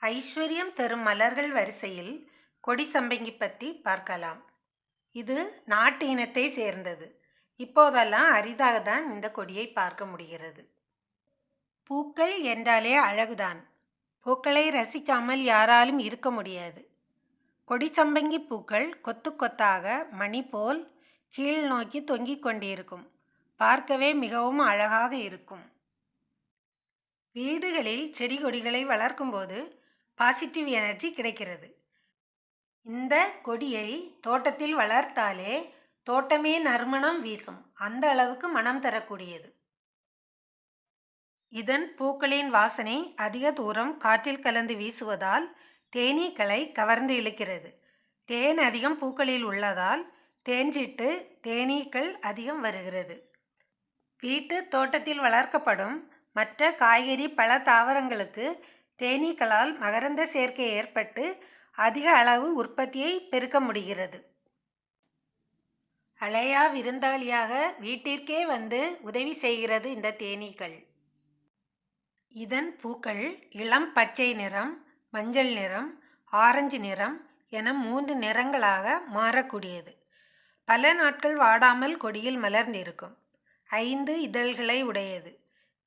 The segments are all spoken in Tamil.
ஐஸ்வர்யம் தரும் மலர்கள் வரிசையில் கொடி சம்பங்கி பற்றி பார்க்கலாம். இது நாட்டு இனத்தை சேர்ந்தது. இப்போதெல்லாம் அரிதாக தான் இந்த கொடியை பார்க்க முடிகிறது. பூக்கள் என்றாலே அழகுதான். பூக்களை ரசிக்காமல் யாராலும் இருக்க முடியாது. கொடி சம்பங்கி பூக்கள் கொத்து கொத்தாக மணி போல் கீழ் நோக்கி தொங்கிக் கொண்டிருக்கும். பார்க்கவே மிகவும் அழகாக இருக்கும். வீடுகளில் செடி கொடிகளை வளர்க்கும்போது பாசிட்டிவ் எனர்ஜி கிடைக்கிறது. இந்த கொடியை தோட்டத்தில் வளர்த்தாலே தோட்டமே நறுமணம் வீசும். அந்த அளவுக்கு மனம் தரக்கூடியது. இதன் பூக்களின் வாசனை அதிக தூரம் காற்றில் கலந்து வீசுவதால் தேனீக்களை கவர்ந்து இழுக்கிறது. தேன் அதிகம் பூக்களில் உள்ளதால் தேன்சிட்டு தேனீக்கள் அதிகம் வருகிறது. வீட்டு தோட்டத்தில் வளர்க்கப்படும் மற்ற காய்கறி பழ தாவரங்களுக்கு தேனீக்களால் மகரந்த சேர்க்கை ஏற்பட்டு அதிக அளவு உற்பத்தியை பெருக்க முடிகிறது. அழையா விருந்தாளியாக வீட்டிற்கே வந்து உதவி செய்கிறது இந்த தேனீக்கள். இதன் பூக்கள் இளம் பச்சை நிறம், மஞ்சள் நிறம், ஆரஞ்சு நிறம் என 3 நிறங்களாக மாறக்கூடியது. பல நாட்கள் வாடாமல் கொடியில் மலர்ந்திருக்கும். 5 இதழ்களை உடையது.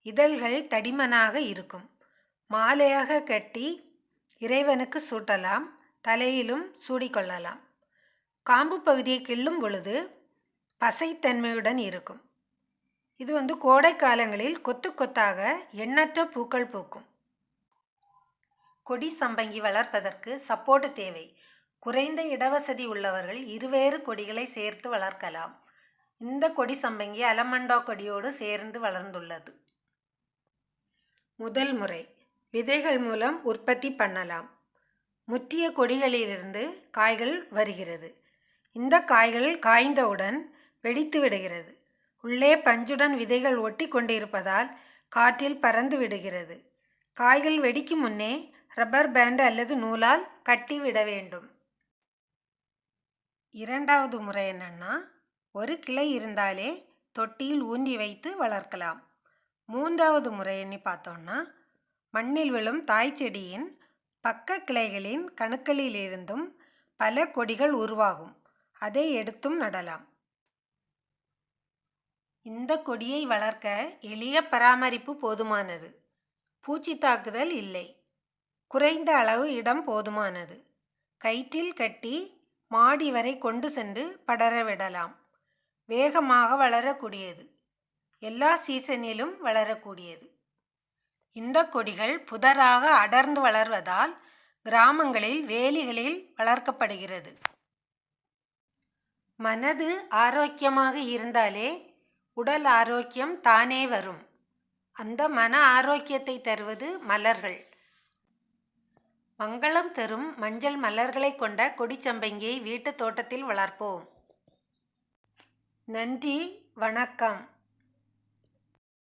இதழ்கள் தடிமனாக இருக்கும். மாலையாக கட்டி இறைவனுக்கு சூட்டலாம், தலையிலும் சூடிக்கொள்ளலாம். காம்பு பகுதியை கிள்ளும் பொழுது பசைத்தன்மையுடன் இருக்கும். இது கோடை காலங்களில் கொத்து கொத்தாக எண்ணற்ற பூக்கள் பூக்கும். கொடி சம்பங்கி வளர்ப்பதற்கு சப்போர்ட் தேவை. குறைந்த இடவசதி உள்ளவர்கள் இருவேறு கொடிகளை சேர்த்து வளர்க்கலாம். இந்த கொடி சம்பங்கி அலமண்டா கொடியோடு சேர்ந்து வளர்ந்துள்ளது. முதல் முறை விதைகள் மூலம் உற்பத்தி பண்ணலாம். முற்றிய கொடிகளிலிருந்து காய்கள் வருகிறது. இந்த காய்கள் காய்ந்தவுடன் வெடித்து விடுகிறது. உள்ளே பஞ்சுடன் விதைகள் ஒட்டி கொண்டிருப்பதால் காற்றில் பறந்து விடுகிறது. காய்கள் வெடிக்கும் முன்னே ரப்பர் பேண்ட் அல்லது நூலால் கட்டி விட வேண்டும். இரண்டாவது முறை என்னன்னா, ஒரு கிளை இருந்தாலே தொட்டியில் ஊன்றி வைத்து வளர்க்கலாம். மூன்றாவது முறை எண்ணி பார்த்தோம்னா, மண்ணில் விழும் தாய் செடியின் பக்க கிளைகளின் கணுக்களிலிருந்தும் பல கொடிகள் உருவாகும். அதை எடுத்தும் நடலாம். இந்த கொடியை வளர்க்க எளிய பராமரிப்பு போதுமானது. பூச்சி தாக்குதல் இல்லை. குறைந்த அளவு இடம் போதுமானது. கயிற்றில் கட்டி மாடி வரை கொண்டு சென்று படர விடலாம். வேகமாக வளரக்கூடியது. எல்லா சீசனிலும் வளரக்கூடியது. இந்த கொடிகள் புதராக அடர்ந்து வளர்வதால் கிராமங்களில் வேலிகளில் வளர்க்கப்படுகிறது. மனது ஆரோக்கியமாக இருந்தாலே உடல் ஆரோக்கியம் தானே வரும். அந்த மன ஆரோக்கியத்தை தருவது மலர்கள். மங்களம் தரும் மஞ்சள் மலர்களை கொண்ட கொடிச்சம்பங்கியை வீட்டு தோட்டத்தில் வளர்ப்போம். நன்றி, வணக்கம்.